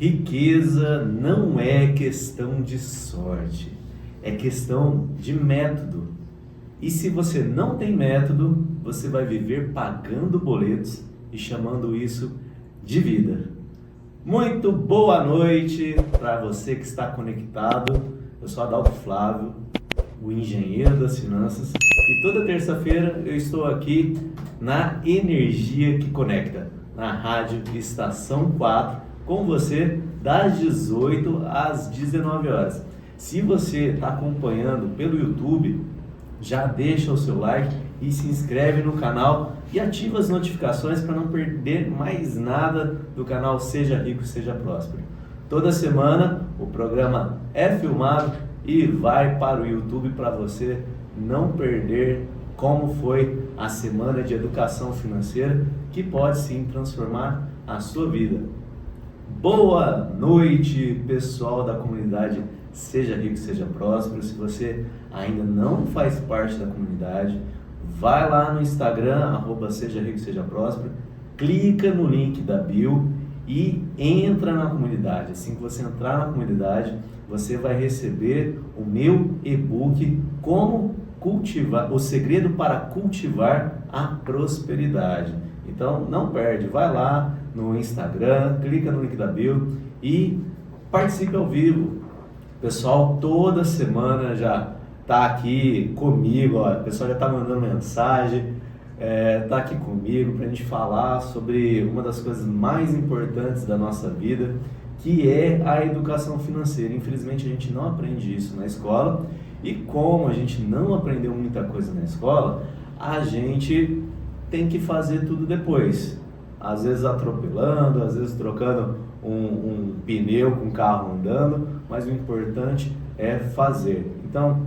Riqueza não é questão de sorte, é questão de método. E se você não tem método, você vai viver pagando boletos e chamando isso de vida. Muito boa noite para você que está conectado. Eu sou Adalto Flávio, o engenheiro das finanças, e toda terça-feira eu estou aqui na Energia que Conecta, na Rádio Estação 4, com você das 18 às 19 horas. Se você está acompanhando pelo YouTube, já deixa o seu like e se inscreve no canal e ativa as notificações para não perder mais nada do canal Seja Rico, Seja Próspero. Toda semana o programa é filmado e vai para o YouTube para você não perder como foi a semana de educação financeira, que pode sim transformar a sua vida. Boa noite, pessoal da comunidade Seja Rico, Seja Próspero. Se você ainda não faz parte da comunidade, vai lá no Instagram, @Seja Rico, Seja Próspero, clica no link da bio e entra na comunidade. Assim que você entrar na comunidade, você vai receber o meu e-book Como Cultivar, o segredo para cultivar a prosperidade. Então não perde, vai lá no Instagram, clica no link da bio e participe ao vivo. O pessoal toda semana já está aqui comigo, ó, o pessoal já está mandando mensagem, está aqui comigo para a gente falar sobre uma das coisas mais importantes da nossa vida, que é a educação financeira. Infelizmente a gente não aprende isso na escola, e como a gente não aprendeu muita coisa na escola, a gente tem que fazer tudo depois. Às vezes atropelando, às vezes trocando um pneu com o carro andando, mas o importante é fazer. Então,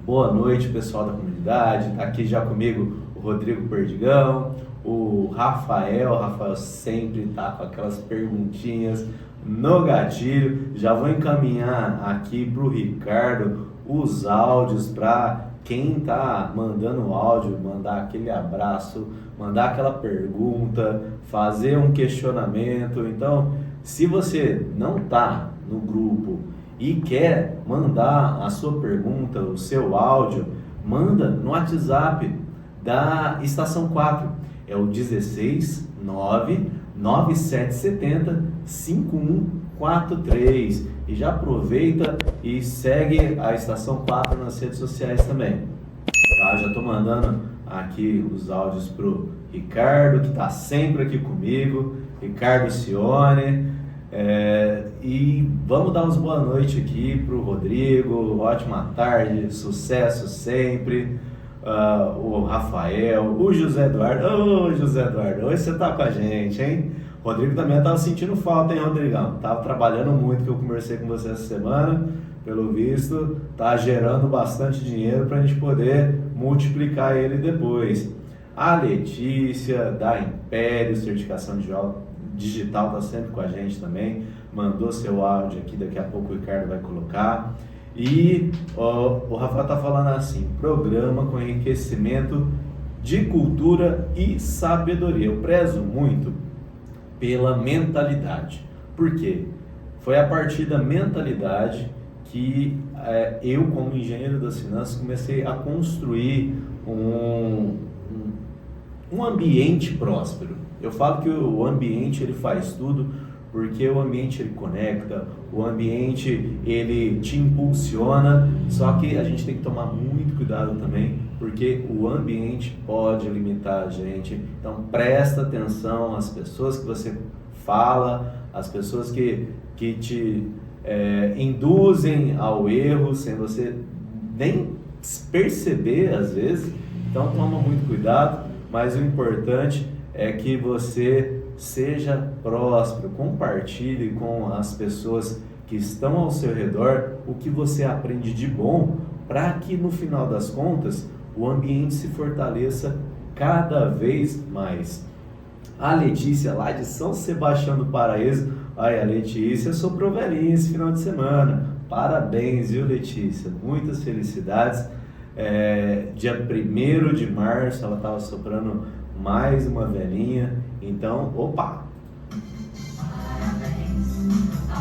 boa noite, pessoal da comunidade. Está aqui já comigo o Rodrigo Perdigão, o Rafael sempre está com aquelas perguntinhas no gatilho. Já vou encaminhar aqui para o Ricardo os áudios para quem está mandando áudio, mandar aquele abraço, mandar aquela pergunta, fazer um questionamento. Então, se você não está no grupo e quer mandar a sua pergunta, o seu áudio, manda no WhatsApp da Estação 4. É o 16 9 9770 5143. E já aproveita e segue a Estação 4 nas redes sociais também. Tá? Já estou mandando aqui os áudios pro Ricardo, que está sempre aqui comigo, Ricardo Cione, e vamos dar uns boa noite aqui pro Rodrigo, ótima tarde, sucesso sempre, o Rafael, o José Eduardo. Ô José Eduardo, hoje você tá com a gente, hein? Rodrigo também estava sentindo falta, hein, Rodrigão? Tava trabalhando muito, que eu conversei com você essa semana, pelo visto, tá gerando bastante dinheiro para a gente poder multiplicar ele depois. A Letícia, da Império Certificação Digital, tá sempre com a gente também, mandou seu áudio aqui, daqui a pouco o Ricardo vai colocar. E o Rafael tá falando assim: programa com enriquecimento de cultura e sabedoria. Eu prezo muito pela mentalidade. Por quê? Foi a partir da mentalidade que eu, como engenheiro das finanças, comecei a construir um ambiente próspero. Eu falo que o ambiente ele faz tudo, porque o ambiente ele conecta, o ambiente ele te impulsiona, só que a gente tem que tomar muito cuidado também, porque o ambiente pode limitar a gente. Então presta atenção às pessoas que você fala, às pessoas que te induzem ao erro sem você nem perceber às vezes. Então toma muito cuidado, mas o importante é que você seja próspero, compartilhe com as pessoas que estão ao seu redor o que você aprende de bom, para que no final das contas o ambiente se fortaleça cada vez mais. A Letícia, lá de São Sebastião do Paraíso, ai, a Letícia soprou velhinha esse final de semana. Parabéns, viu, Letícia? Muitas felicidades. Dia 1º de março ela estava soprando mais uma velhinha. Então, opa! Parabéns.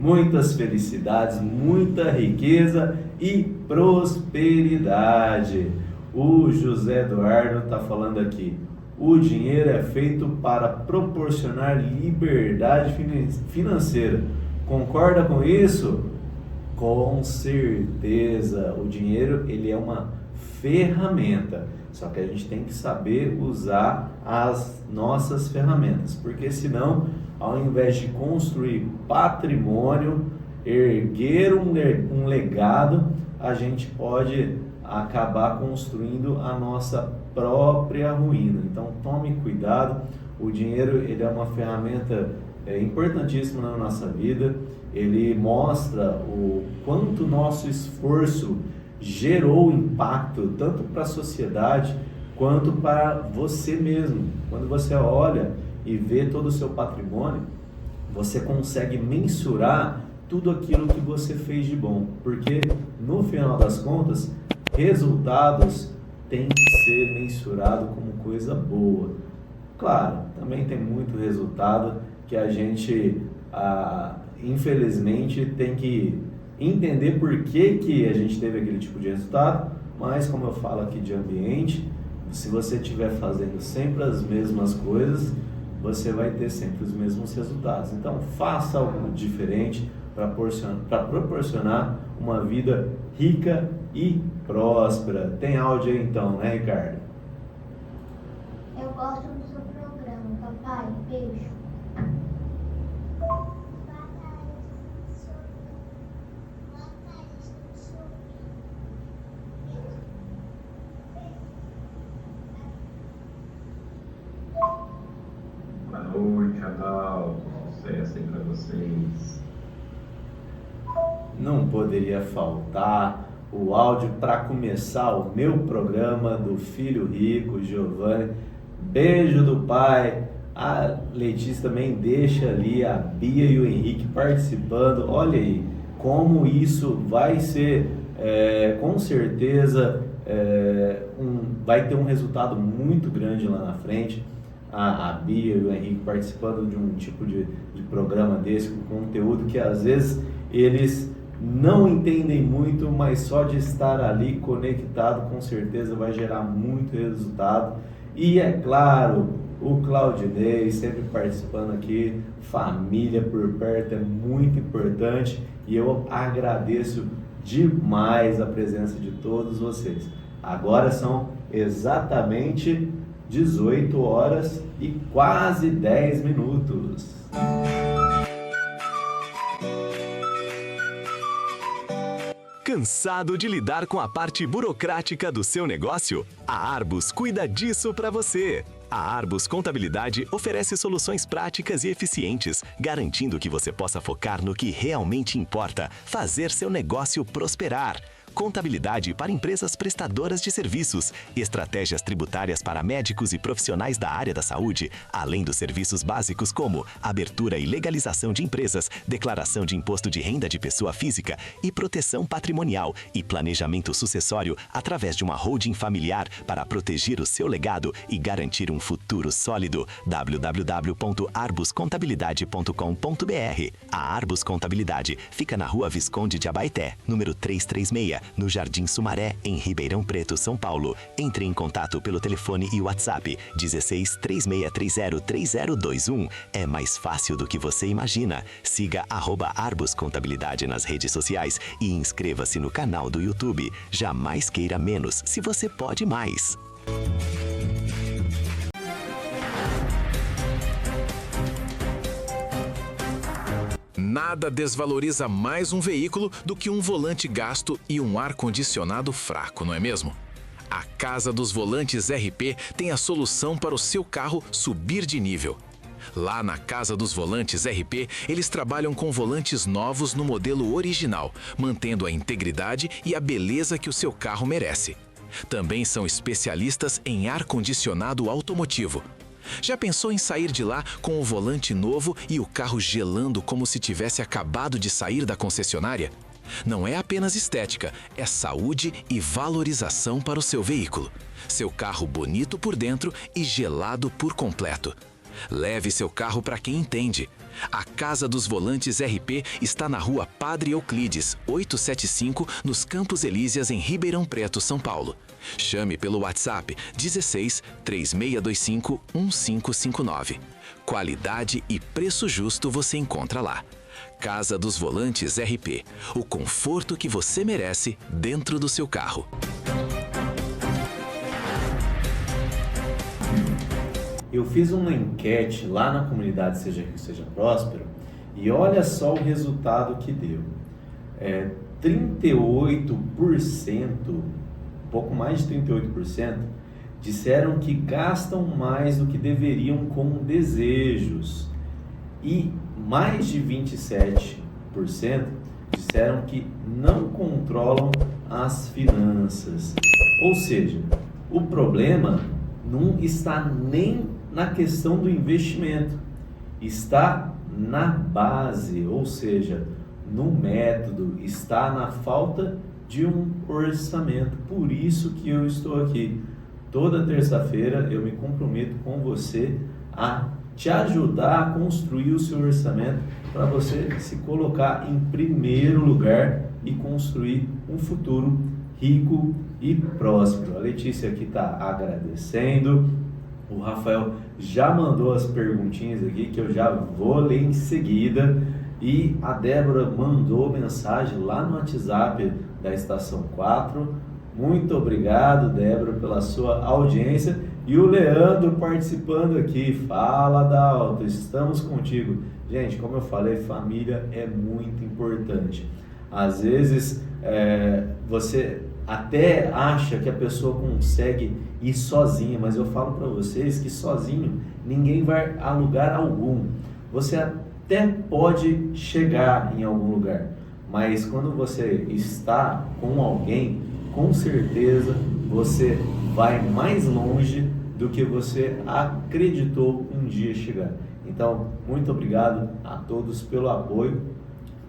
muitas felicidades, muita riqueza e prosperidade. O José Eduardo está falando aqui. O dinheiro é feito para proporcionar liberdade financeira. Concorda com isso? Com certeza. O dinheiro, ele é uma ferramenta. Só que a gente tem que saber usar as nossas ferramentas, porque senão, ao invés de construir patrimônio, erguer um legado, a gente pode acabar construindo a nossa própria ruína. Então tome cuidado. O dinheiro, ele é uma ferramenta importantíssima na nossa vida. Ele mostra o quanto nosso esforço gerou impacto tanto para a sociedade quanto para você mesmo. Quando você olha e vê todo o seu patrimônio, você consegue mensurar tudo aquilo que você fez de bom, porque no final das contas, resultados têm que ser mensurados como coisa boa. Claro, também tem muito resultado que a gente, infelizmente, tem que entender por que a gente teve aquele tipo de resultado, mas como eu falo aqui de ambiente, se você estiver fazendo sempre as mesmas coisas, você vai ter sempre os mesmos resultados. Então faça algo diferente para proporcionar uma vida rica e próspera. Tem áudio aí então, né, Ricardo? Eu gosto do seu programa, papai. Beijo. Boa noite, Adalto. Sucesso aí para vocês. Não poderia faltar o áudio para começar o meu programa do filho rico, Giovanni. Beijo do pai. A Letícia também deixa ali a Bia e o Henrique participando. Olha aí como isso vai ser, com certeza, vai ter um resultado muito grande lá na frente. A Bia e o Henrique participando de um tipo de programa desse, com conteúdo que às vezes eles não entendem muito, mas só de estar ali conectado com certeza vai gerar muito resultado. E é claro, o Claudinei sempre participando aqui, família por perto é muito importante e eu agradeço demais a presença de todos vocês. Agora são exatamente 18 horas e quase 10 minutos. Cansado de lidar com a parte burocrática do seu negócio? A Arbus cuida disso para você. A Arbus Contabilidade oferece soluções práticas e eficientes, garantindo que você possa focar no que realmente importa, fazer seu negócio prosperar. Contabilidade para empresas prestadoras de serviços, estratégias tributárias para médicos e profissionais da área da saúde, além dos serviços básicos como abertura e legalização de empresas, declaração de imposto de renda de pessoa física e proteção patrimonial e planejamento sucessório através de uma holding familiar para proteger o seu legado e garantir um futuro sólido. www.arbuscontabilidade.com.br. A Arbus Contabilidade fica na Rua Visconde de Abaeté, número 336, no Jardim Sumaré, em Ribeirão Preto, São Paulo. Entre em contato pelo telefone e WhatsApp 16 3630 3021. É mais fácil do que você imagina. Siga @Arbus Contabilidade nas redes sociais e inscreva-se no canal do YouTube. Jamais queira menos, se você pode mais. Nada desvaloriza mais um veículo do que um volante gasto e um ar-condicionado fraco, não é mesmo? A Casa dos Volantes RP tem a solução para o seu carro subir de nível. Lá na Casa dos Volantes RP, eles trabalham com volantes novos no modelo original, mantendo a integridade e a beleza que o seu carro merece. Também são especialistas em ar-condicionado automotivo. Já pensou em sair de lá com o volante novo e o carro gelando como se tivesse acabado de sair da concessionária? Não é apenas estética, é saúde e valorização para o seu veículo. Seu carro bonito por dentro e gelado por completo. Leve seu carro para quem entende. A Casa dos Volantes RP está na rua Padre Euclides, 875, nos Campos Elíseas, em Ribeirão Preto, São Paulo. Chame pelo WhatsApp 16 3625 1559. Qualidade e preço justo você encontra lá. Casa dos Volantes RP. O conforto que você merece dentro do seu carro. Eu fiz uma enquete lá na comunidade Seja Rico, Seja Próspero e olha só o resultado que deu. 38%, um pouco mais de 38%, disseram que gastam mais do que deveriam com desejos. E mais de 27% disseram que não controlam as finanças. Ou seja, o problema não está nem na questão do investimento, está na base, ou seja, no método, está na falta de um orçamento. Por isso que eu estou aqui. Toda terça-feira eu me comprometo com você a te ajudar a construir o seu orçamento para você se colocar em primeiro lugar e construir um futuro rico e próspero. A Letícia aqui está agradecendo. O Rafael já mandou as perguntinhas aqui que eu já vou ler em seguida. E a Débora mandou mensagem lá no WhatsApp da Estação 4. Muito obrigado, Débora, pela sua audiência. E o Leandro participando aqui. Fala, Dalton, estamos contigo. Gente, como eu falei, família é muito importante. Às vezes, você até acha que a pessoa consegue ir sozinha, mas eu falo para vocês que sozinho ninguém vai a lugar algum. Você até pode chegar em algum lugar, mas quando você está com alguém, com certeza você vai mais longe do que você acreditou um dia chegar. Então, muito obrigado a todos pelo apoio,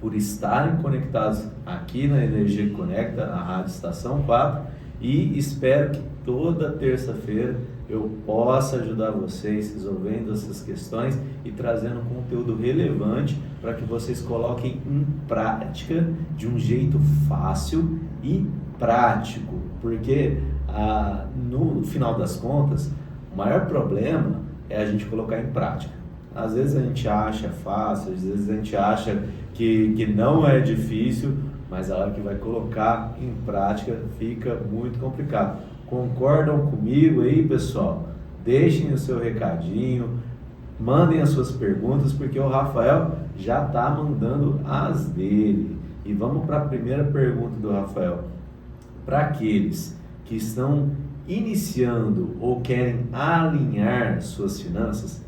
por estarem conectados aqui na Energia que Conecta, a Rádio Estação 4, e espero que toda terça-feira eu possa ajudar vocês resolvendo essas questões e trazendo conteúdo relevante para que vocês coloquem em prática de um jeito fácil e prático, porque no final das contas, o maior problema é a gente colocar em prática. Às vezes a gente acha fácil, às vezes a gente acha que não é difícil, mas a hora que vai colocar em prática fica muito complicado. Concordam comigo aí, pessoal? Deixem o seu recadinho, mandem as suas perguntas, porque o Rafael já está mandando as dele. E vamos para a primeira pergunta do Rafael. Para aqueles que estão iniciando ou querem alinhar suas finanças,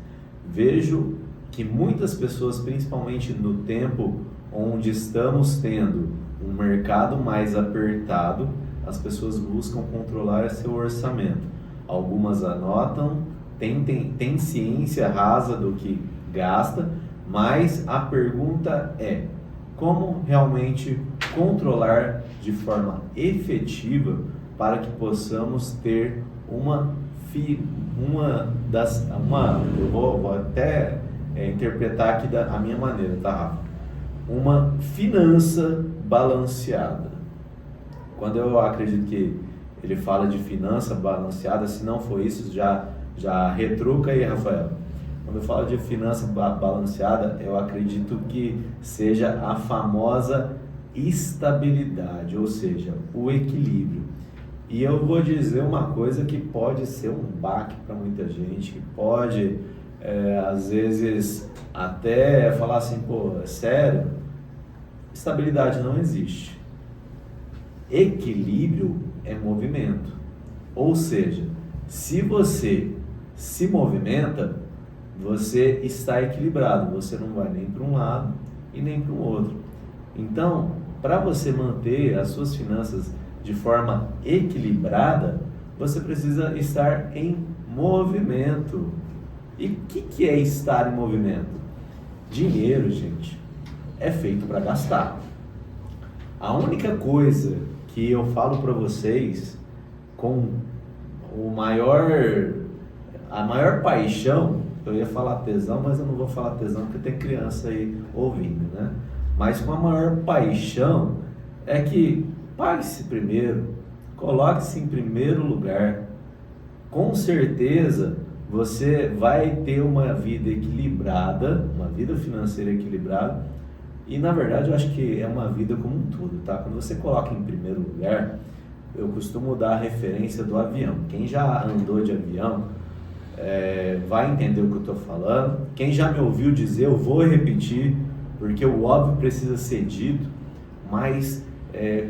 vejo que muitas pessoas, principalmente no tempo onde estamos tendo um mercado mais apertado, as pessoas buscam controlar seu orçamento. Algumas anotam, têm ciência rasa do que gasta, mas a pergunta é: como realmente controlar de forma efetiva para que possamos ter eu vou até interpretar aqui da minha maneira, tá, Rafa? Uma finança balanceada. Quando eu acredito que ele fala de finança balanceada, se não for isso, já retruca aí, Rafael. Quando eu falo de finança balanceada, eu acredito que seja a famosa estabilidade, ou seja, o equilíbrio. E eu vou dizer uma coisa que pode ser um baque para muita gente, que pode, às vezes, até falar assim, pô, é sério? Estabilidade não existe. Equilíbrio é movimento. Ou seja, se você se movimenta, você está equilibrado, você não vai nem para um lado e nem para o outro. Então, para você manter as suas finanças de forma equilibrada, você precisa estar em movimento. E o que é estar em movimento? Dinheiro, gente, é feito para gastar. A única coisa que eu falo para vocês com a maior paixão eu ia falar tesão, mas eu não vou falar tesão porque tem criança aí ouvindo, né? Mas com a maior paixão é que pague-se primeiro, coloque-se em primeiro lugar. Com certeza você vai ter uma vida equilibrada, uma vida financeira equilibrada, e na verdade eu acho que é uma vida como um todo, tá? Quando você coloca em primeiro lugar, eu costumo dar a referência do avião. Quem já andou de avião vai entender o que eu estou falando. Quem já me ouviu dizer, eu vou repetir, porque o óbvio precisa ser dito, mas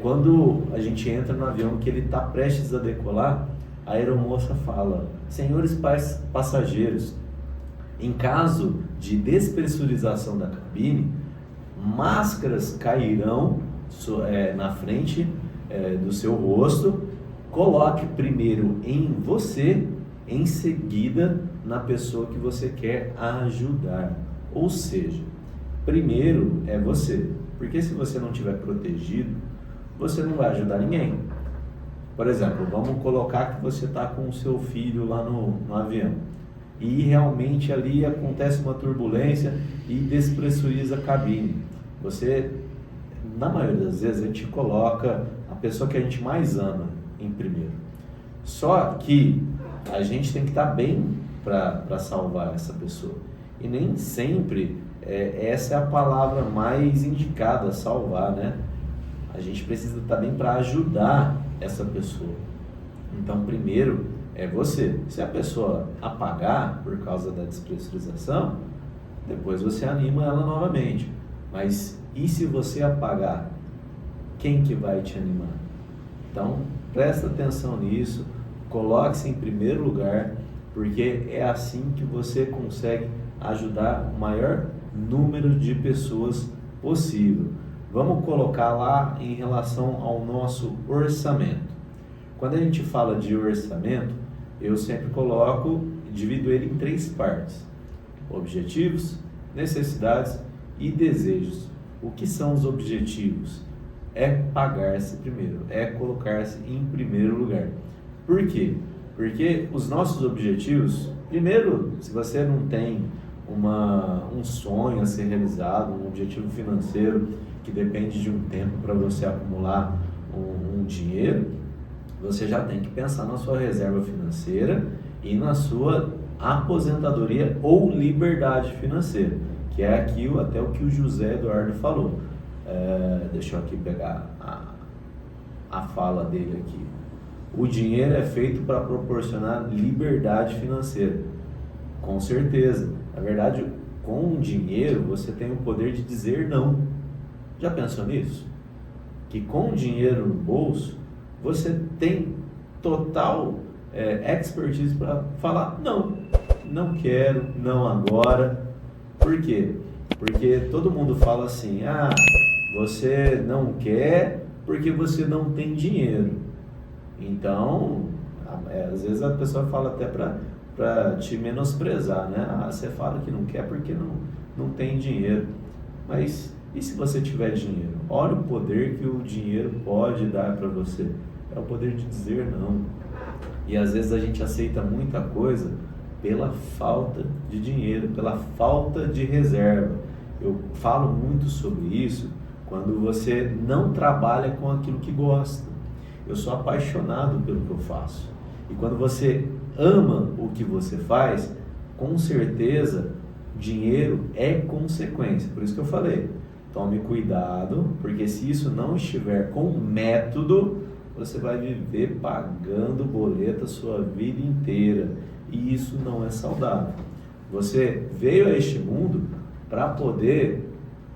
quando a gente entra no avião que ele está prestes a decolar, a aeromoça fala: senhores passageiros, em caso de despressurização da cabine, máscaras cairão na frente do seu rosto. Coloque primeiro em você, em seguida na pessoa que você quer ajudar. Ou seja, primeiro é você, porque se você não estiver protegido, você não vai ajudar ninguém. Por exemplo, vamos colocar que você está com o seu filho lá no avião e realmente ali acontece uma turbulência e despressuriza a cabine. Você, na maioria das vezes, a gente coloca a pessoa que a gente mais ama em primeiro. Só que a gente tem que estar bem para salvar essa pessoa. E nem sempre essa é a palavra mais indicada, salvar, né? A gente precisa estar bem para ajudar essa pessoa. Então, primeiro é você. Se a pessoa apagar por causa da despressurização, depois você anima ela novamente. Mas e se você apagar? Quem que vai te animar? Então, presta atenção nisso, coloque-se em primeiro lugar, porque é assim que você consegue ajudar o maior número de pessoas possível. Vamos colocar lá em relação ao nosso orçamento. Quando a gente fala de orçamento, eu sempre divido ele em 3 partes: objetivos, necessidades e desejos. O que são os objetivos? É pagar-se primeiro, é colocar-se em primeiro lugar. Por quê? Porque os nossos objetivos, primeiro, se você não tem um sonho a ser realizado, um objetivo financeiro que depende de um tempo para você acumular um dinheiro, você já tem que pensar na sua reserva financeira e na sua aposentadoria ou liberdade financeira, que é aqui até o que o José Eduardo falou. Deixa eu aqui pegar a fala dele aqui. O dinheiro é feito para proporcionar liberdade financeira. Com certeza. Na verdade, com o dinheiro você tem o poder de dizer não. Já pensou nisso? Que com o dinheiro no bolso você tem total expertise para falar não, não quero, não agora. Por quê? Porque todo mundo fala assim: você não quer porque você não tem dinheiro. Então, às vezes a pessoa fala até para te menosprezar, né? Você fala que não quer porque não tem dinheiro. Mas e se você tiver dinheiro? Olha o poder que o dinheiro pode dar para você. É o poder de dizer não. E às vezes a gente aceita muita coisa pela falta de dinheiro, pela falta de reserva. Eu falo muito sobre isso quando você não trabalha com aquilo que gosta. Eu sou apaixonado pelo que eu faço. E quando você ama o que você faz, com certeza, dinheiro é consequência. Por isso que eu falei, tome cuidado, porque se isso não estiver com método, você vai viver pagando boleto a sua vida inteira. E isso não é saudável. Você veio a este mundo para poder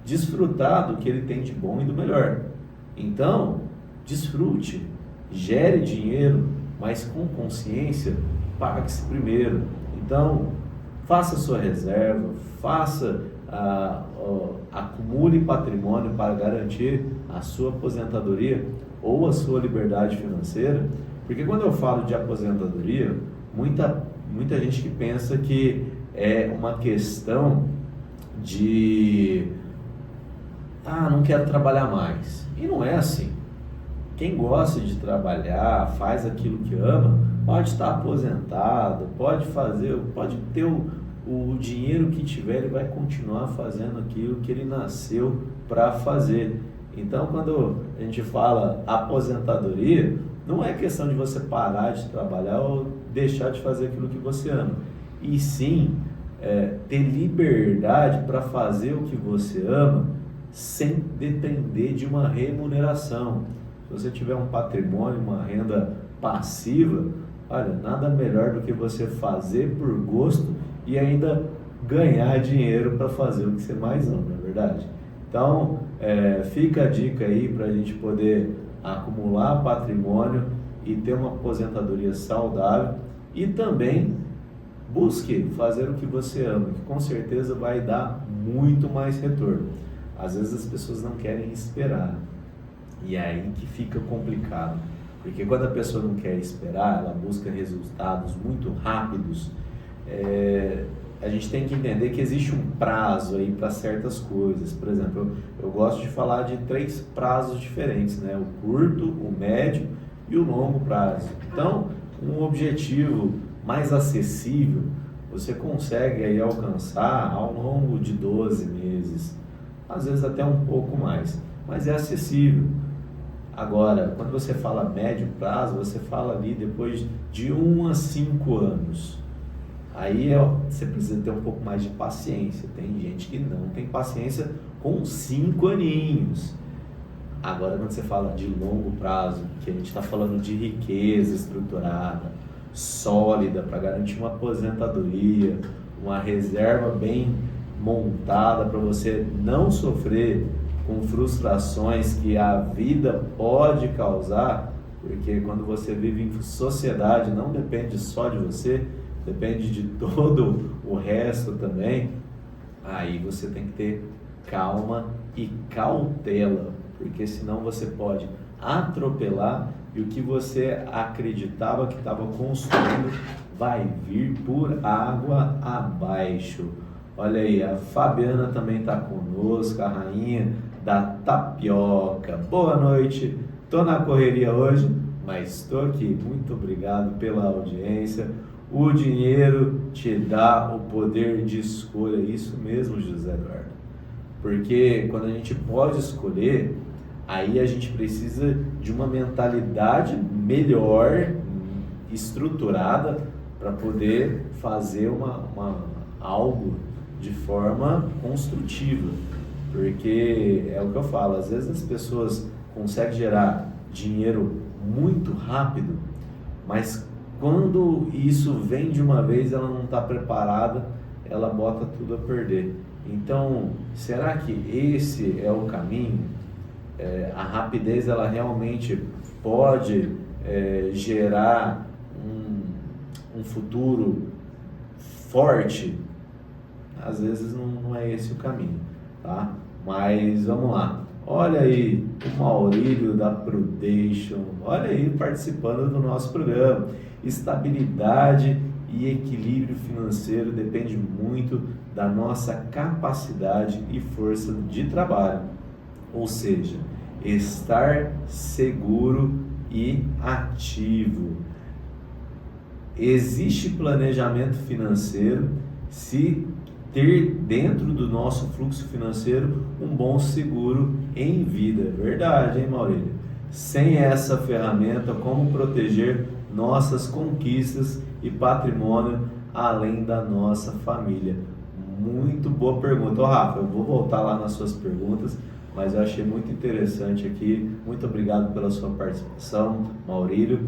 desfrutar do que ele tem de bom e do melhor. Então, desfrute, gere dinheiro, mas com consciência, pague-se primeiro. Então, faça sua reserva, acumule patrimônio para garantir a sua aposentadoria ou a sua liberdade financeira. Porque quando eu falo de aposentadoria, muita gente que pensa que é uma questão de não quero trabalhar mais. E não é assim. Quem gosta de trabalhar, faz aquilo que ama, pode estar aposentado, pode ter o dinheiro que tiver, ele vai continuar fazendo aquilo que ele nasceu para fazer. Então, quando a gente fala aposentadoria, não é questão de você parar de trabalhar ou deixar de fazer aquilo que você ama, e sim ter liberdade para fazer o que você ama sem depender de uma remuneração. Se você tiver um patrimônio, uma renda passiva, olha, nada melhor do que você fazer por gosto e ainda ganhar dinheiro para fazer o que você mais ama, não é verdade? Então, fica a dica aí para a gente poder acumular patrimônio e ter uma aposentadoria saudável, e também busque fazer o que você ama, que com certeza vai dar muito mais retorno. Às vezes as pessoas não querem esperar, e é aí que fica complicado, porque quando a pessoa não quer esperar, ela busca resultados muito rápidos. A gente tem que entender que existe um prazo aí para certas coisas. Por exemplo, eu gosto de falar de 3 prazos diferentes, né? O curto, o médio e o longo prazo. Então, um objetivo mais acessível, você consegue aí alcançar ao longo de 12 meses, às vezes até um pouco mais, mas é acessível. Agora, quando você fala médio prazo, você fala ali depois de 1 a 5 anos. Aí você precisa ter um pouco mais de paciência. Tem gente que não tem paciência com 5 aninhos. Agora, quando você fala de longo prazo, que a gente está falando de riqueza estruturada, sólida, para garantir uma aposentadoria, uma reserva bem montada para você não sofrer com frustrações que a vida pode causar, porque quando você vive em sociedade não depende só de você, depende de todo o resto também. Aí você tem que ter calma e cautela, porque senão você pode atropelar e o que você acreditava que estava construindo vai vir por água abaixo. Olha aí, a Fabiana também está conosco, a rainha da tapioca. Boa noite, estou na correria hoje, mas estou aqui. Muito obrigado pela audiência. O dinheiro te dá o poder de escolha, isso mesmo, José Eduardo. Porque quando a gente pode escolher, aí a gente precisa de uma mentalidade melhor, estruturada, para poder fazer algo de forma construtiva. Porque é o que eu falo, às vezes as pessoas conseguem gerar dinheiro muito rápido, mas quando isso vem de uma vez, ela não está preparada, ela bota tudo a perder. Então, será que esse é o caminho? A rapidez, ela realmente pode gerar um futuro forte? Às vezes não é esse o caminho, tá? Mas vamos lá. Olha aí o Maurílio da Prudation, olha aí participando do nosso programa. Estabilidade e equilíbrio financeiro depende muito da nossa capacidade e força de trabalho, ou seja, estar seguro e ativo. Existe planejamento financeiro se ter dentro do nosso fluxo financeiro um bom seguro em vida. Verdade, hein, Maurílio? Sem essa ferramenta, como proteger nossas conquistas e patrimônio além da nossa família? Muito boa pergunta. Rafa, eu vou voltar lá nas suas perguntas, mas eu achei muito interessante aqui. Muito obrigado pela sua participação, Maurílio.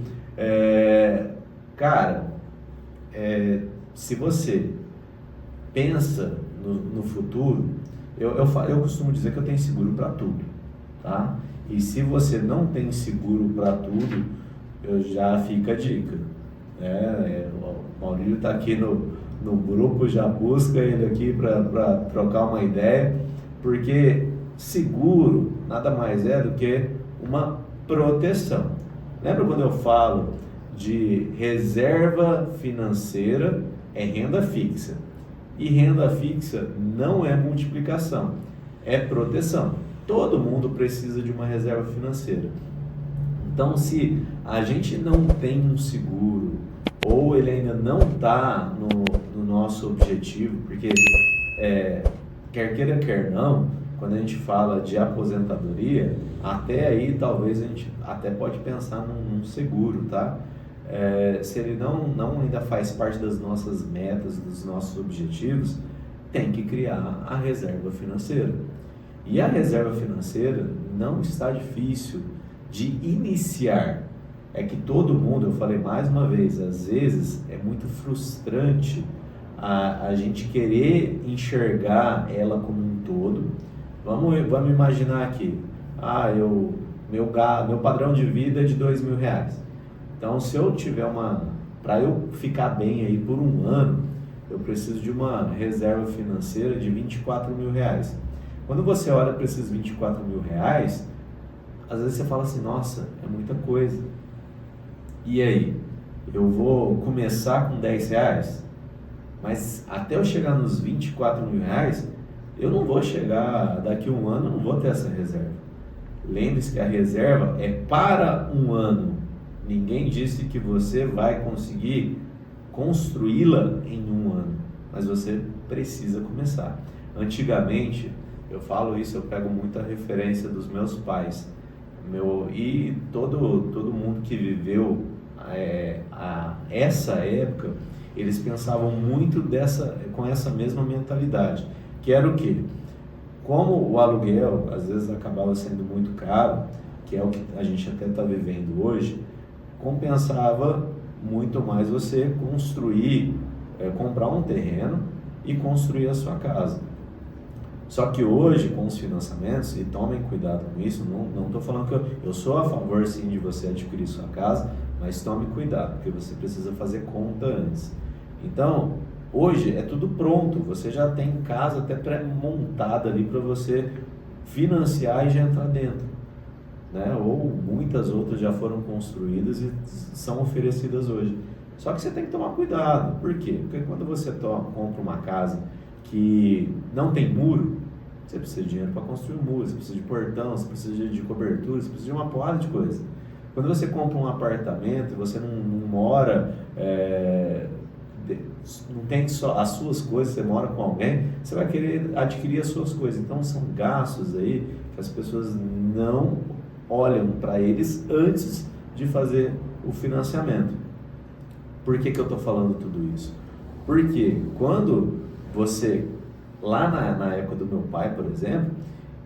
Se você pensa no futuro, eu costumo dizer que eu tenho seguro para tudo, tá? E se você não tem seguro para tudo, já fica a dica, né? O Maurílio está aqui no grupo, já busca ele aqui para trocar uma ideia, porque seguro nada mais é do que uma proteção. Lembra quando eu falo de reserva financeira? É renda fixa. E renda fixa não é multiplicação, é proteção. Todo mundo precisa de uma reserva financeira. Então, se a gente não tem um seguro, ou ele ainda não está no nosso objetivo, porque quer queira, quer não, quando a gente fala de aposentadoria, até aí talvez a gente até pode pensar num seguro, tá? Se ele não ainda faz parte das nossas metas, dos nossos objetivos, tem que criar a reserva financeira. E a reserva financeira não está difícil de iniciar. É que todo mundo, eu falei mais uma vez, às vezes é muito frustrante a gente querer enxergar ela como um todo. Vamos imaginar aqui, meu padrão de vida é de R$2.000. Então, se eu tiver para eu ficar bem aí por um ano, eu preciso de uma reserva financeira de R$24.000. Quando você olha para esses R$24.000, às vezes você fala assim, nossa, é muita coisa. E aí, eu vou começar com R$10, mas até eu chegar nos R$24.000, eu não vou chegar, daqui a um ano eu não vou ter essa reserva. Lembre-se que a reserva é para um ano. Ninguém disse que você vai conseguir construí-la em um ano, mas você precisa começar. Antigamente, eu falo isso, eu pego muita referência dos meus pais, e todo mundo que viveu essa época, eles pensavam muito com essa mesma mentalidade, que era o quê? Como o aluguel às vezes acabava sendo muito caro, que é o que a gente até está vivendo hoje, compensava muito mais você comprar um terreno e construir a sua casa. Só que hoje, com os financiamentos, e tomem cuidado com isso, não estou falando que eu sou a favor sim de você adquirir sua casa, mas tome cuidado, porque você precisa fazer conta antes. Então, hoje é tudo pronto, você já tem casa até pré-montada ali para você financiar e já entrar dentro, né? Ou muitas outras já foram construídas e são oferecidas hoje. Só que você tem que tomar cuidado. Por quê? Porque quando você compra uma casa que não tem muro, você precisa de dinheiro para construir um muro, você precisa de portão, você precisa de cobertura, você precisa de uma porrada de coisa. Quando você compra um apartamento e você não mora, não tem só as suas coisas, você mora com alguém, você vai querer adquirir as suas coisas. Então são gastos aí que as pessoas não olham para eles antes de fazer o financiamento. Por que eu estou falando tudo isso? Porque quando você, lá na época do meu pai, por exemplo,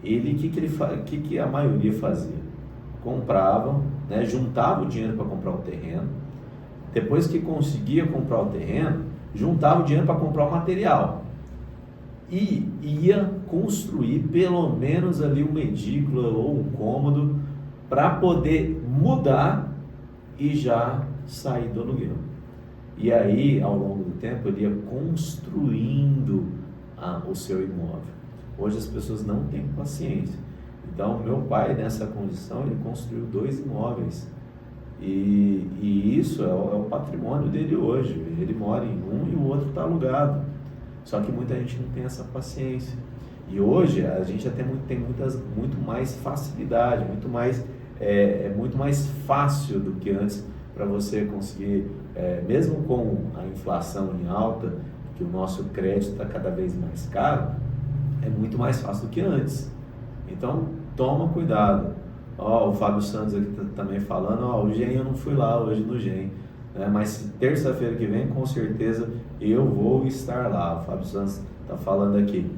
que a maioria fazia? Comprava, né, juntava o dinheiro para comprar o terreno, depois que conseguia comprar o terreno, juntava o dinheiro para comprar o material e ia construir pelo menos ali uma edícula ou um cômodo para poder mudar e já sair do aluguel. E aí, ao longo do tempo, ele ia construindo o seu imóvel. Hoje as pessoas não têm paciência. Então, meu pai, nessa condição, ele construiu 2 imóveis. E isso é o patrimônio dele hoje. Ele mora em um e o outro está alugado. Só que muita gente não tem essa paciência. E hoje a gente até tem muito mais facilidade, muito mais fácil do que antes para você conseguir, mesmo com a inflação em alta, que o nosso crédito está cada vez mais caro, é muito mais fácil do que antes. Então, toma cuidado. O Fábio Santos aqui também falando, o GEM eu não fui lá hoje no GEM, né? Mas terça-feira que vem, com certeza, eu vou estar lá. O Fábio Santos está falando aqui.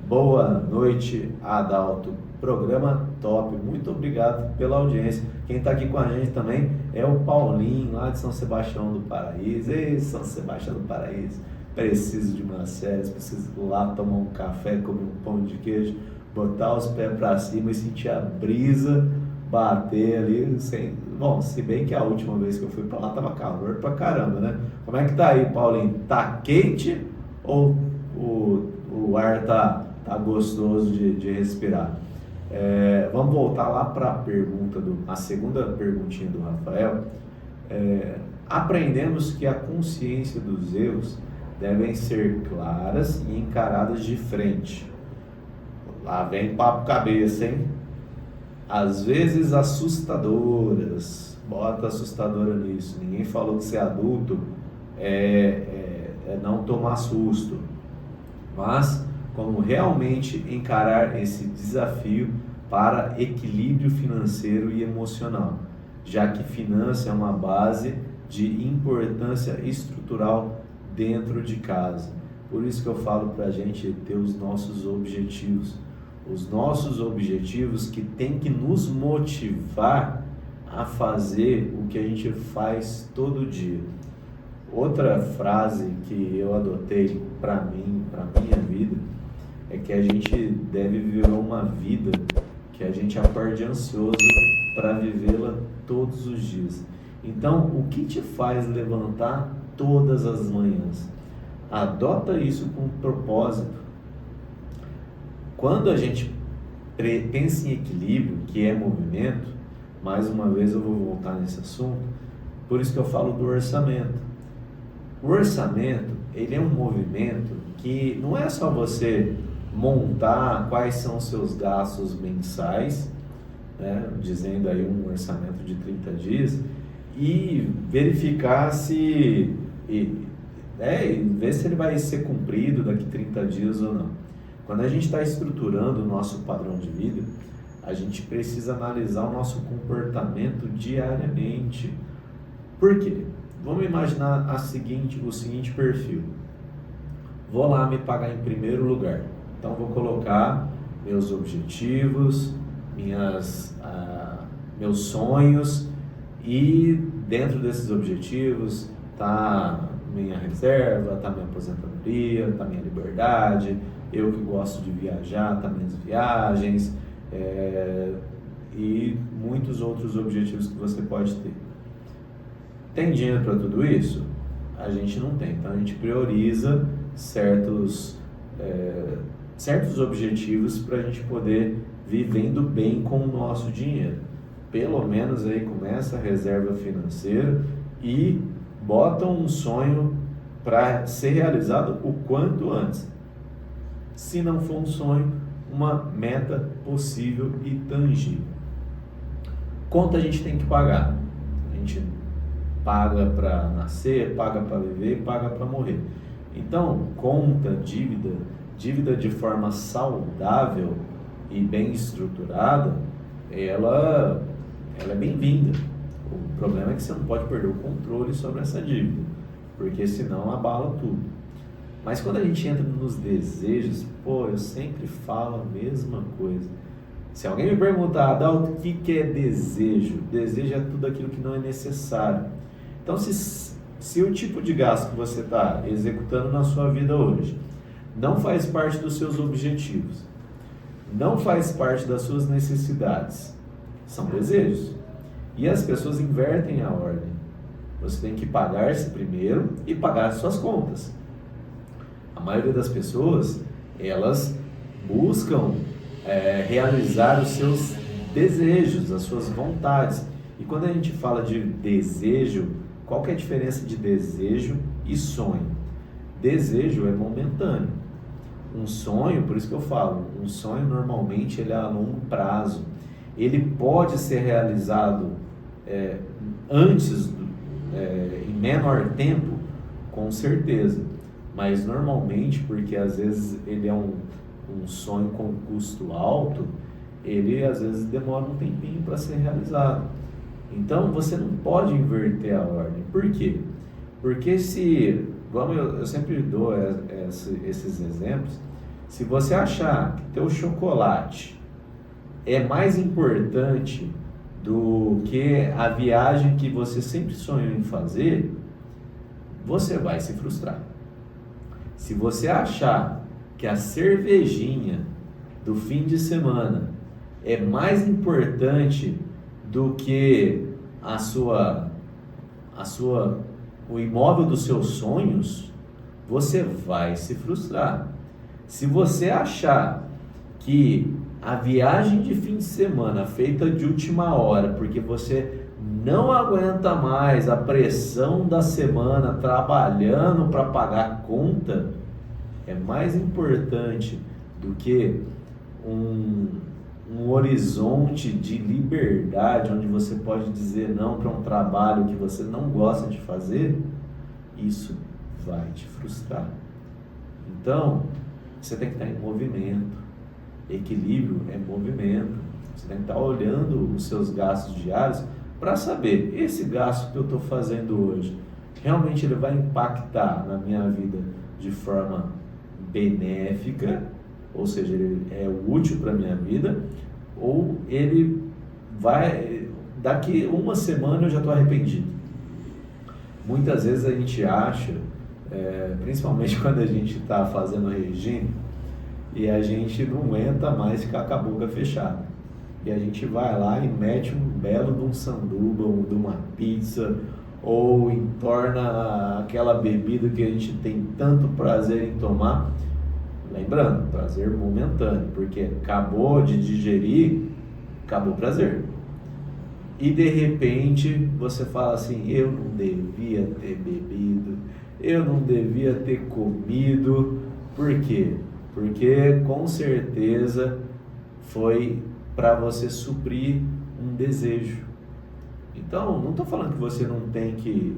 Boa noite, Adalto. Programa top. Muito obrigado pela audiência. Quem está aqui com a gente também é o Paulinho, lá de São Sebastião do Paraíso. Ei, São Sebastião do Paraíso. Preciso de uma série, preciso ir lá tomar um café, comer um pão de queijo, botar os pés para cima e sentir a brisa bater ali. Se bem que a última vez que eu fui para lá tava calor pra caramba, né? Como é que tá aí, Paulinho? Tá quente ou o ar tá gostoso de respirar? Vamos voltar lá para a segunda perguntinha do Rafael. Aprendemos que a consciência dos erros devem ser claras e encaradas de frente. Lá vem papo cabeça, hein? Às vezes assustadoras. Bota assustadora nisso. Ninguém falou que ser adulto não tomar susto, mas como realmente encarar esse desafio para equilíbrio financeiro e emocional, já que finança é uma base de importância estrutural dentro de casa. Por isso que eu falo para a gente ter os nossos objetivos que tem que nos motivar a fazer o que a gente faz todo dia. Outra frase que eu adotei para mim, para minha vida, é que a gente deve viver uma vida que a gente acorde ansioso para vivê-la todos os dias. Então, o que te faz levantar todas as manhãs? Adota isso com propósito. Quando a gente pensa em equilíbrio, que é movimento, mais uma vez eu vou voltar nesse assunto, por isso que eu falo do orçamento. O orçamento, ele é um movimento que não é só você montar quais são os seus gastos mensais, né, dizendo aí um orçamento de 30 dias, e verificar ver se ele vai ser cumprido daqui 30 dias ou não. Quando a gente está estruturando o nosso padrão de vida, a gente precisa analisar o nosso comportamento diariamente. Por quê? Vamos imaginar o seguinte perfil. Vou lá me pagar em primeiro lugar. Então vou colocar meus objetivos, meus sonhos, e dentro desses objetivos está minha reserva, está minha aposentadoria, está minha liberdade, eu que gosto de viajar, está minhas viagens, e muitos outros objetivos que você pode ter. Tem dinheiro para tudo isso? A gente não tem, então a gente prioriza certos objetivos para a gente poder vivendo bem com o nosso dinheiro. Pelo menos aí começa a reserva financeira e bota um sonho para ser realizado o quanto antes. Se não for um sonho, uma meta possível e tangível. Conta a gente tem que pagar. A gente paga para nascer, paga para viver, paga para morrer. Então, conta, dívida de forma saudável e bem estruturada, ela é bem-vinda. O problema é que você não pode perder o controle sobre essa dívida, porque senão abala tudo. Mas quando a gente entra nos desejos, eu sempre falo a mesma coisa. Se alguém me perguntar, Adalto, o que é desejo? Desejo é tudo aquilo que não é necessário. Então, se o tipo de gasto que você está executando na sua vida hoje não faz parte dos seus objetivos, não faz parte das suas necessidades, são desejos. E as pessoas invertem a ordem. Você tem que pagar-se primeiro e pagar as suas contas. A maioria das pessoas, elas buscam realizar os seus desejos, as suas vontades. E quando a gente fala de desejo, qual que é a diferença de desejo e sonho? Desejo é momentâneo. Um sonho, por isso que eu falo, um sonho normalmente ele é a longo prazo. Ele pode ser realizado em menor tempo, com certeza. Mas normalmente, porque às vezes ele é um sonho com custo alto, ele às vezes demora um tempinho para ser realizado. Então você não pode inverter a ordem. Por quê? Porque eu sempre dou esses exemplos, se você achar que teu chocolate é mais importante do que a viagem que você sempre sonhou em fazer, você vai se frustrar. Se você achar que a cervejinha do fim de semana é mais importante do que o imóvel dos seus sonhos, você vai se frustrar. Se você achar que a viagem de fim de semana feita de última hora, porque você não aguenta mais a pressão da semana trabalhando para pagar a conta, é mais importante do que um horizonte de liberdade, onde você pode dizer não para um trabalho que você não gosta de fazer, isso vai te frustrar. Então, você tem que estar em movimento. Equilíbrio é movimento. Você tem que estar olhando os seus gastos diários para saber, esse gasto que eu estou fazendo hoje, realmente ele vai impactar na minha vida de forma benéfica, ou seja, ele é útil para a minha vida, ou ele vai, daqui uma semana eu já estou arrependido. Muitas vezes a gente acha, principalmente quando a gente está fazendo regime, e a gente não aguenta mais ficar com a boca fechada. E a gente vai lá e mete um belo de um sanduba, ou de uma pizza, ou entorna aquela bebida que a gente tem tanto prazer em tomar. Lembrando, prazer momentâneo, porque acabou de digerir, acabou o prazer. E de repente você fala assim, eu não devia ter bebido, eu não devia ter comido. Por quê? Porque com certeza foi para você suprir um desejo. Então, não estou falando que você não tem que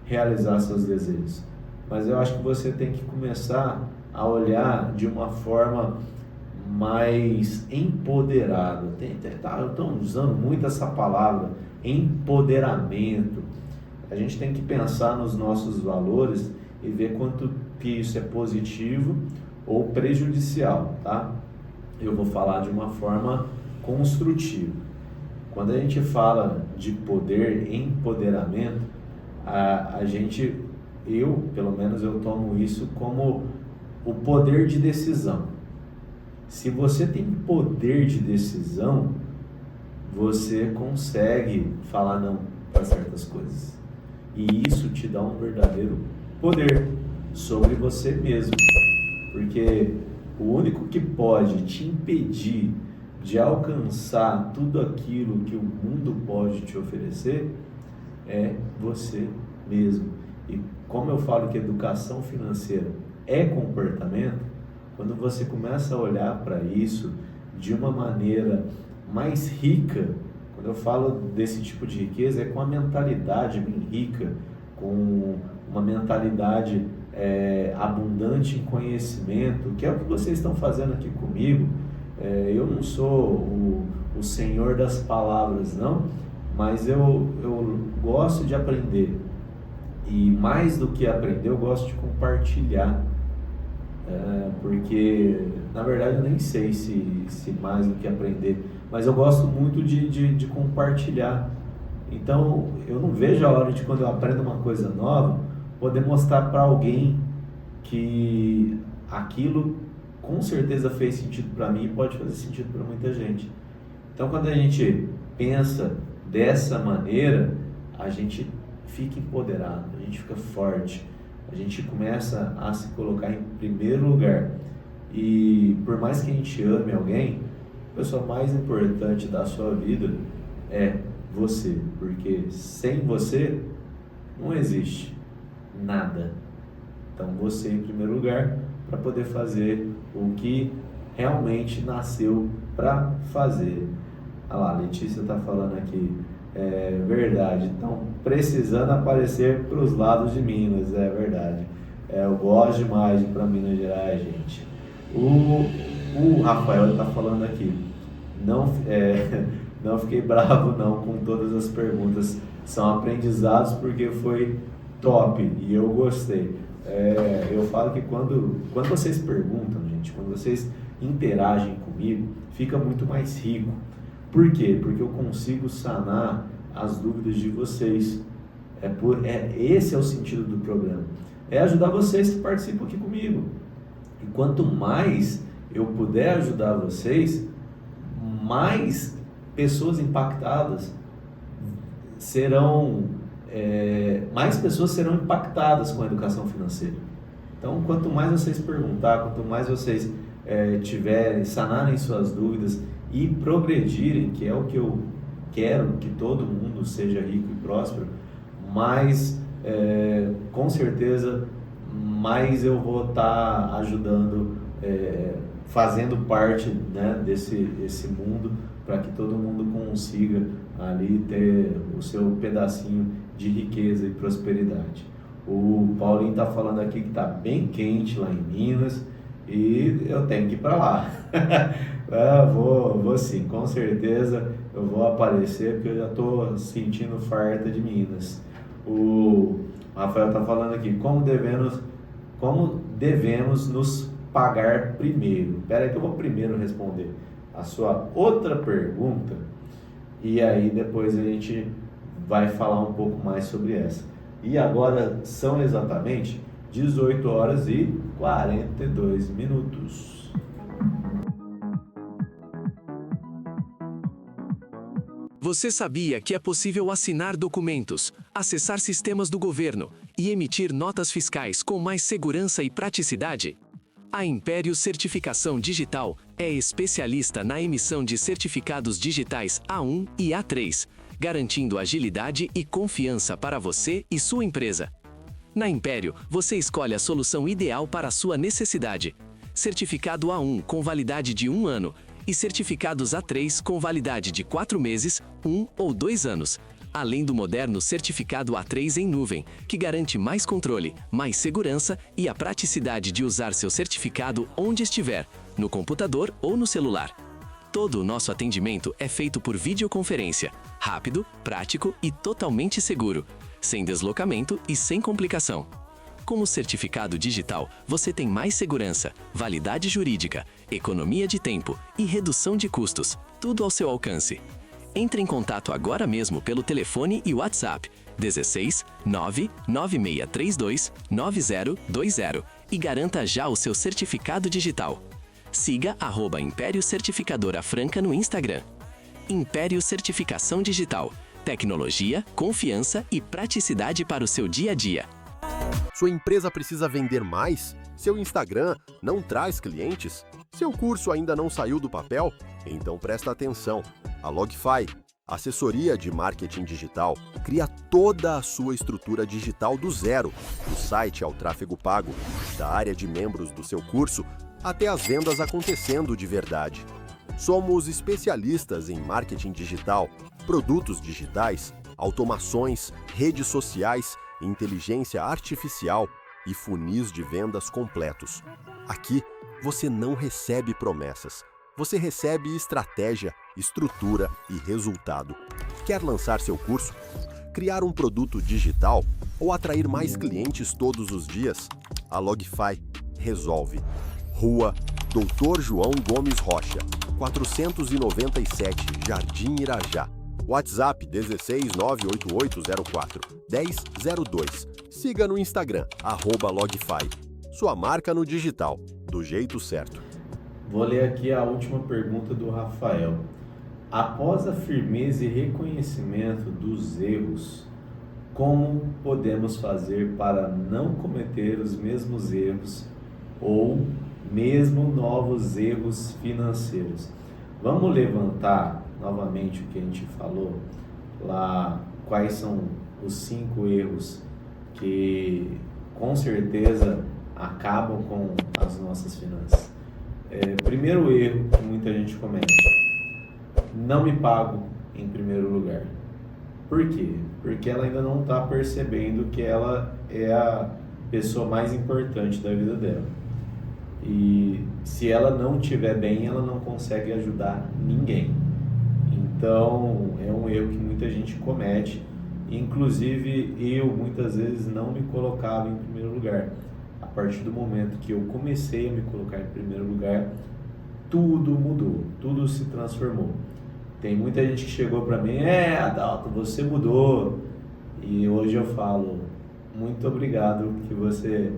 realizar seus desejos, mas eu acho que você tem que começar a olhar de uma forma mais empoderada. Eu estou usando muito essa palavra, empoderamento. A gente tem que pensar nos nossos valores e ver quanto que isso é positivo ou prejudicial, tá? Eu vou falar de uma forma construtiva. Quando a gente fala de poder, empoderamento, pelo menos eu tomo isso como o poder de decisão. Se você tem poder de decisão, você consegue falar não para certas coisas. E isso te dá um verdadeiro poder sobre você mesmo. Porque o único que pode te impedir de alcançar tudo aquilo que o mundo pode te oferecer é você mesmo. E como eu falo que educação financeira é comportamento, quando você começa a olhar para isso de uma maneira mais rica, quando eu falo desse tipo de riqueza, é com a mentalidade bem rica, com uma mentalidade abundante em conhecimento, que é o que vocês estão fazendo aqui comigo. Eu não sou o senhor das palavras, não, mas eu gosto de aprender. E mais do que aprender, eu gosto de compartilhar. Porque, na verdade, eu nem sei se mais do que aprender, mas eu gosto muito de compartilhar. Então, eu não vejo a hora de, quando eu aprendo uma coisa nova, poder mostrar para alguém que aquilo com certeza fez sentido para mim e pode fazer sentido para muita gente. Então, quando a gente pensa dessa maneira, a gente fica empoderado, a gente fica forte, a gente começa a se colocar em primeiro lugar. E por mais que a gente ame alguém, a pessoa mais importante da sua vida é você, porque sem você não existe nada. Então, você em primeiro lugar, para poder fazer o que realmente nasceu para fazer. Olha lá, a Letícia está falando aqui, é verdade, estão precisando aparecer para os lados de Minas, é verdade. Eu gosto demais de ir para Minas Gerais, gente. O Rafael está falando aqui, não fiquei bravo não com todas as perguntas, são aprendizados porque foi top e eu gostei. Eu falo que quando vocês perguntam, gente, quando vocês interagem comigo, fica muito mais rico. Por quê? Porque eu consigo sanar as dúvidas de vocês. Esse é o sentido do programa. É ajudar vocês que participam aqui comigo. E quanto mais eu puder ajudar vocês, mais pessoas impactadas mais pessoas serão impactadas com a educação financeira. Então, quanto mais vocês perguntar, quanto mais vocês sanarem suas dúvidas e progredirem, que é o que eu quero, que todo mundo seja rico e próspero, mais, com certeza, mais eu vou estar ajudando, fazendo parte, né, desse mundo, para que todo mundo consiga ali ter o seu pedacinho de riqueza e prosperidade. O Paulinho está falando aqui que está bem quente lá em Minas e eu tenho que ir para lá. Vou sim, com certeza eu vou aparecer porque eu já estou sentindo farta de Minas. O Rafael está falando aqui, como devemos nos pagar primeiro? Espera aí que eu vou primeiro responder a sua outra pergunta e aí depois a gente vai falar um pouco mais sobre essa. E agora são exatamente 18 horas e 42 minutos. Você sabia que é possível assinar documentos, acessar sistemas do governo e emitir notas fiscais com mais segurança e praticidade? A Império Certificação Digital é especialista na emissão de certificados digitais A1 e A3, garantindo agilidade e confiança para você e sua empresa. Na Império, você escolhe a solução ideal para a sua necessidade. Certificado A1 com validade de 1 ano e certificados A3 com validade de 4 meses, 1 ou 2 anos, além do moderno certificado A3 em nuvem, que garante mais controle, mais segurança e a praticidade de usar seu certificado onde estiver, no computador ou no celular. Todo o nosso atendimento é feito por videoconferência, rápido, prático e totalmente seguro, sem deslocamento e sem complicação. Com o certificado digital, você tem mais segurança, validade jurídica, economia de tempo e redução de custos, tudo ao seu alcance. Entre em contato agora mesmo pelo telefone e WhatsApp 16 99632 9020 e garanta já o seu certificado digital. Siga @Império Certificadora Franca no Instagram. Império Certificação Digital. Tecnologia, confiança e praticidade para o seu dia a dia. Sua empresa precisa vender mais? Seu Instagram não traz clientes? Seu curso ainda não saiu do papel? Então presta atenção. A Logify, assessoria de marketing digital, cria toda a sua estrutura digital do zero, do site ao tráfego pago, da área de membros do seu curso até as vendas acontecendo de verdade. Somos especialistas em marketing digital, produtos digitais, automações, redes sociais, inteligência artificial e funis de vendas completos. Aqui, você não recebe promessas. Você recebe estratégia, estrutura e resultado. Quer lançar seu curso? Criar um produto digital? Ou atrair mais clientes todos os dias? A Logify resolve. Rua Doutor João Gomes Rocha, 497, Jardim Irajá. WhatsApp 16 98804 1002. Siga no Instagram, @Logify. Sua marca no digital, do jeito certo. Vou ler aqui a última pergunta do Rafael. Após a firmeza e reconhecimento dos erros, como podemos fazer para não cometer os mesmos erros ou mesmo novos erros financeiros? Vamos levantar novamente o que a gente falou lá, quais são os 5 erros que com certeza acabam com as nossas finanças. Primeiro erro que muita gente comete: não me pago em primeiro lugar. Por quê? Porque ela ainda não está percebendo que ela é a pessoa mais importante da vida dela. E se ela não estiver bem, ela não consegue ajudar ninguém. Então, é um erro que muita gente comete. Inclusive, eu muitas vezes não me colocava em primeiro lugar. A partir do momento que eu comecei a me colocar em primeiro lugar, tudo mudou, tudo se transformou. Tem muita gente que chegou para mim: Adalto, você mudou. E hoje eu falo: muito obrigado que você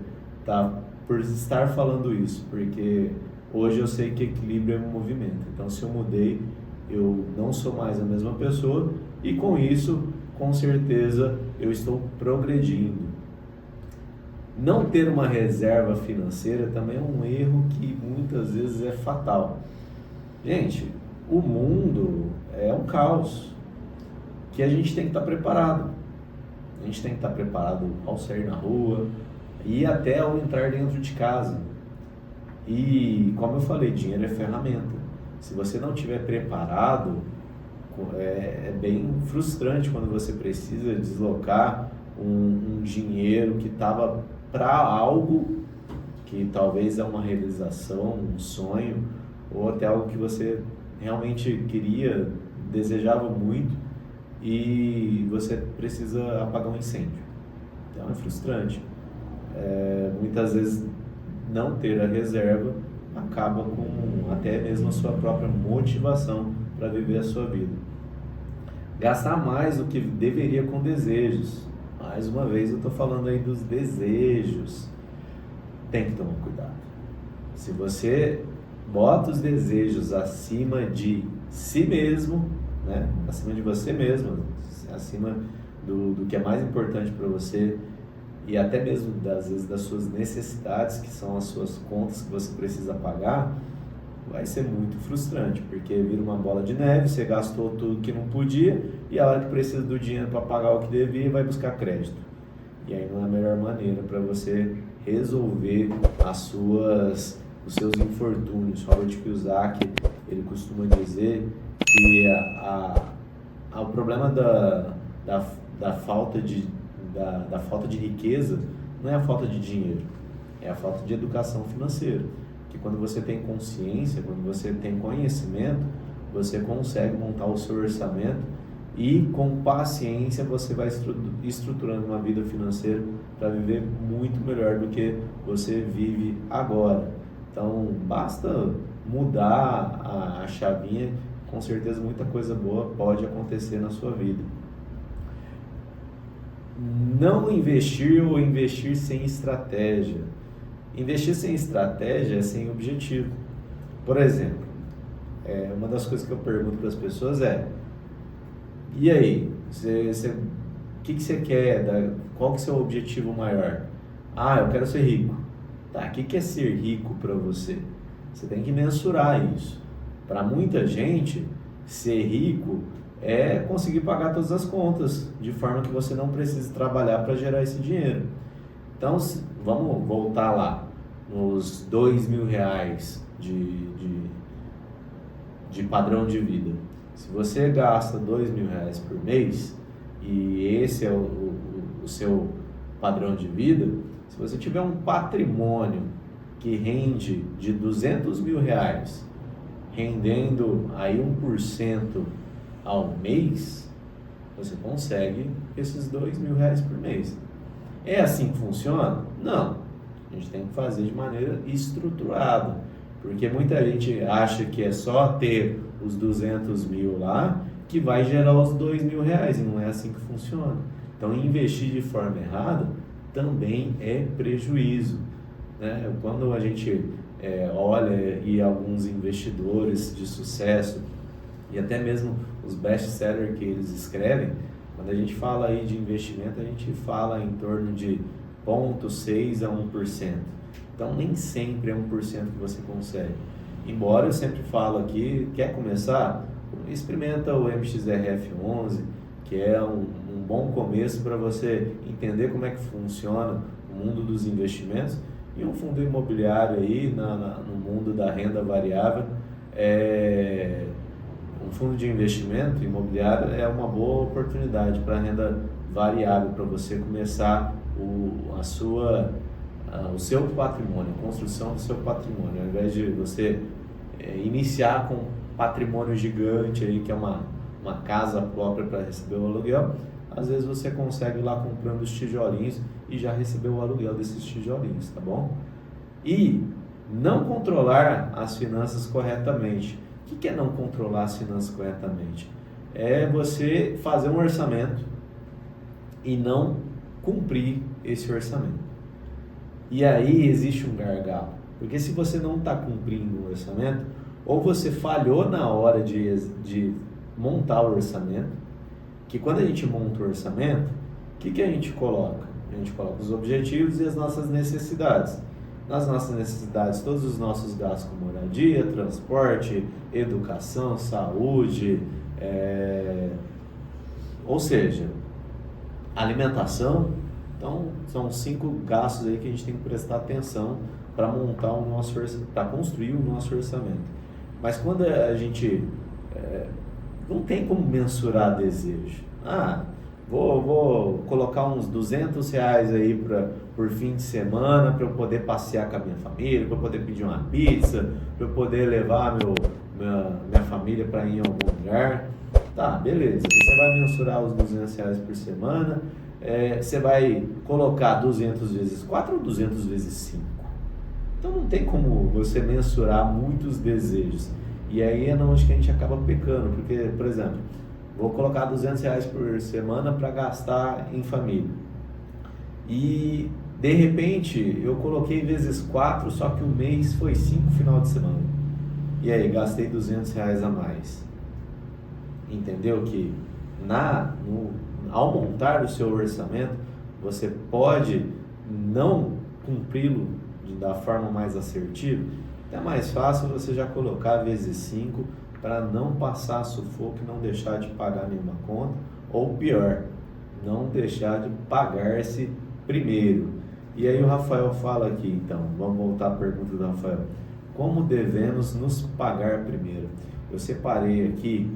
tá por estar falando isso, porque hoje eu sei que equilíbrio é um movimento. Então, se eu mudei, eu não sou mais a mesma pessoa e com isso, com certeza, eu estou progredindo. Não ter uma reserva financeira também é um erro que muitas vezes é fatal. Gente, o mundo é um caos que a gente tem que estar preparado. A gente tem que estar preparado ao sair na rua e até ao entrar dentro de casa. E, como eu falei, dinheiro é ferramenta. Se você não estiver preparado, é bem frustrante quando você precisa deslocar um dinheiro que estava para algo que talvez é uma realização, um sonho, ou até algo que você realmente queria, desejava muito, e você precisa apagar um incêndio. Então é frustrante. Muitas vezes não ter a reserva acaba com até mesmo a sua própria motivação para viver a sua vida. Gastar mais do que deveria com desejos. Mais uma vez eu estou falando aí dos desejos. Tem que tomar cuidado. Se você bota os desejos acima de si mesmo, né? Acima de você mesmo, acima do que é mais importante para você, e até mesmo às vezes das suas necessidades, que são as suas contas que você precisa pagar, vai ser muito frustrante, porque vira uma bola de neve, você gastou tudo que não podia, e a hora que precisa do dinheiro para pagar o que devia, vai buscar crédito. E aí não é a melhor maneira para você resolver os seus infortúnios. Robert Kiyosaki, ele costuma dizer que o problema da falta de riqueza não é a falta de dinheiro, é a falta de educação financeira. Que quando você tem consciência, quando você tem conhecimento, você consegue montar o seu orçamento e com paciência você vai estruturando uma vida financeira para viver muito melhor do que você vive agora. Então basta mudar a chavinha, com certeza muita coisa boa pode acontecer na sua vida. Não investir ou investir sem estratégia. Investir sem estratégia é sem objetivo. Por exemplo, uma das coisas que eu pergunto para as pessoas e aí, o que você quer? Qual que é o seu objetivo maior? Eu quero ser rico. Tá, o que é ser rico para você? Você tem que mensurar isso. Para muita gente, ser rico é conseguir pagar todas as contas, de forma que você não precise trabalhar para gerar esse dinheiro. Então, vamos voltar lá, nos R$2.000 de padrão de vida. Se você gasta R$2.000 por mês, e esse é o seu padrão de vida, se você tiver um patrimônio que rende de R$200.000, rendendo aí 1% ao mês, você consegue esses R$2.000 por mês. É assim que funciona? Não. A gente tem que fazer de maneira estruturada, porque muita gente acha que é só ter os 200.000 lá que vai gerar os R$2.000, e não é assim que funciona. Então, investir de forma errada também é prejuízo, né? Quando a gente olha e alguns investidores de sucesso e até mesmo os best-sellers que eles escrevem, quando a gente fala aí de investimento, a gente fala em torno de 0,6% a 1%. Então, nem sempre é 1% que você consegue. Embora eu sempre falo aqui, quer começar? Experimenta o MXRF11, que é um bom começo para você entender como é que funciona o mundo dos investimentos, e um fundo imobiliário aí no mundo da renda variável. Um fundo de investimento imobiliário é uma boa oportunidade para renda variável, para você começar o seu patrimônio, a construção do seu patrimônio, ao invés de você iniciar com um patrimônio gigante aí, que é uma casa própria para receber o aluguel. Às vezes você consegue ir lá comprando os tijolinhos e já receber o aluguel desses tijolinhos, tá bom? E não controlar as finanças corretamente. O que é não controlar as finanças corretamente? É você fazer um orçamento e não cumprir esse orçamento. E aí existe um gargalo, porque se você não está cumprindo o orçamento, ou você falhou na hora de montar o orçamento, que quando a gente monta o orçamento, o que a gente coloca? A gente coloca os objetivos e as nossas necessidades. Nas nossas necessidades, todos os nossos gastos com moradia, transporte, educação, saúde, ou seja, alimentação. Então, são 5 gastos aí que a gente tem que prestar atenção para montar o nosso para construir o nosso orçamento. Mas quando a gente não tem como mensurar desejo. vou colocar uns R$ 200 aí por fim de semana para eu poder passear com a minha família, para eu poder pedir uma pizza, para eu poder levar minha família para ir em algum lugar. Tá, beleza. Você vai mensurar os R$ 200 por semana, você vai colocar 200 vezes 4 ou 200 vezes 5. Então não tem como você mensurar muitos desejos. E aí é onde que a gente acaba pecando, porque, por exemplo, vou colocar R$ 200 por semana para gastar em família. E de repente eu coloquei vezes 4, só que o mês foi 5 final de semana. E aí gastei R$ 200 a mais. Entendeu que ao montar o seu orçamento, você pode não cumpri-lo da forma mais assertiva. É mais fácil você já colocar vezes 5 para não passar sufoco e não deixar de pagar nenhuma conta, ou pior, não deixar de pagar-se primeiro. E aí o Rafael fala aqui, então, vamos voltar à pergunta do Rafael. Como devemos nos pagar primeiro? Eu separei aqui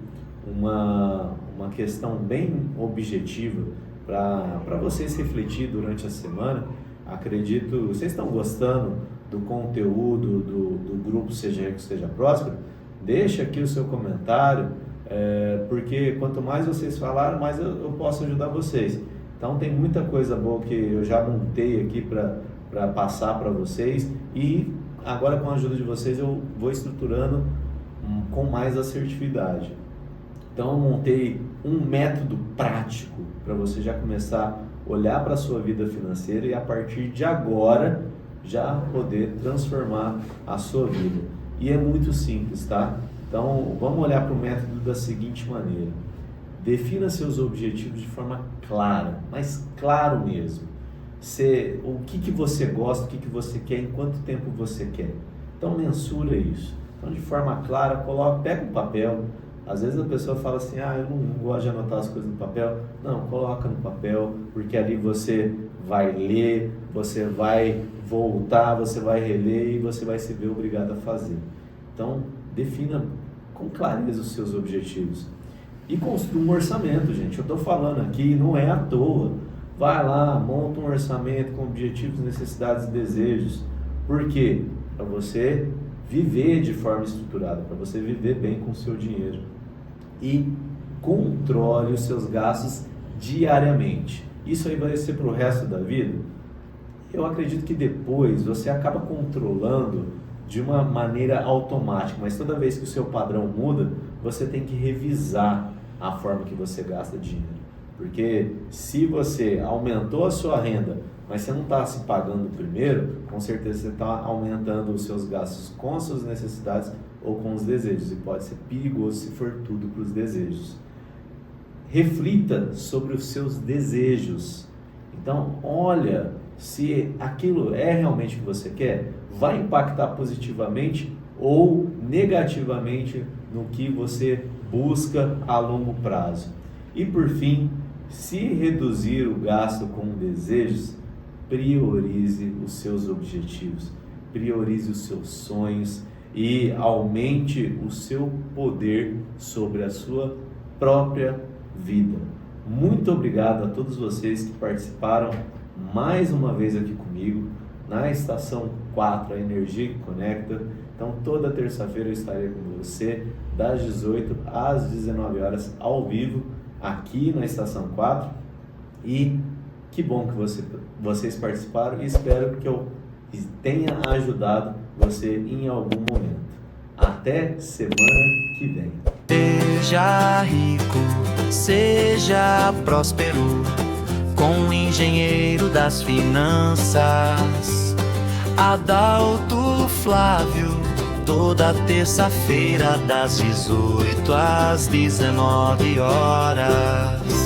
uma questão bem objetiva para vocês refletir durante a semana. Acredito, vocês estão gostando do conteúdo do grupo Seja Rico, Seja Próspero? Deixa aqui o seu comentário, porque quanto mais vocês falarem, mais eu posso ajudar vocês. Então tem muita coisa boa que eu já montei aqui para passar para vocês, e agora com a ajuda de vocês eu vou estruturando com mais assertividade. Então eu montei um método prático para você já começar a olhar para a sua vida financeira e a partir de agora já poder transformar a sua vida. E é muito simples, tá? Então vamos olhar para o método da seguinte maneira. Defina seus objetivos de forma clara, mas claro mesmo. O que você gosta, o que você quer, em quanto tempo você quer. Então mensura isso. Então de forma clara, pega um papel. Às vezes a pessoa fala assim, eu não gosto de anotar as coisas no papel. Não, coloca no papel, porque ali você vai ler, você vai voltar, você vai reler e você vai se ver obrigado a fazer. Então, defina com clareza os seus objetivos. E construa um orçamento, gente. Eu estou falando aqui, não é à toa. Vai lá, monta um orçamento com objetivos, necessidades e desejos. Por quê? Para você viver de forma estruturada, para você viver bem com o seu dinheiro. E controle os seus gastos diariamente. Isso aí vai ser para o resto da vida? Eu acredito que depois você acaba controlando de uma maneira automática, mas toda vez que o seu padrão muda, você tem que revisar a forma que você gasta dinheiro. Porque se você aumentou a sua renda, mas você não está se pagando primeiro, com certeza você está aumentando os seus gastos com as suas necessidades ou com os desejos, e pode ser perigoso se for tudo para os desejos. Reflita sobre os seus desejos. Então, olha se aquilo é realmente o que você quer, vai impactar positivamente ou negativamente no que você busca a longo prazo. E por fim, se reduzir o gasto com desejos, priorize os seus objetivos, priorize os seus sonhos e aumente o seu poder sobre a sua própria vida. Muito obrigado a todos vocês que participaram mais uma vez aqui comigo na Estação 4, a Energia que Conecta. Então toda terça-feira eu estarei com você das 18 às 19 horas ao vivo aqui na Estação 4, e que bom que vocês participaram e espero que eu tenha ajudado você em algum momento. Até semana que vem. Seja rico, seja próspero, com o engenheiro das finanças, Adalto Flávio, toda terça-feira das 18 às 19 horas.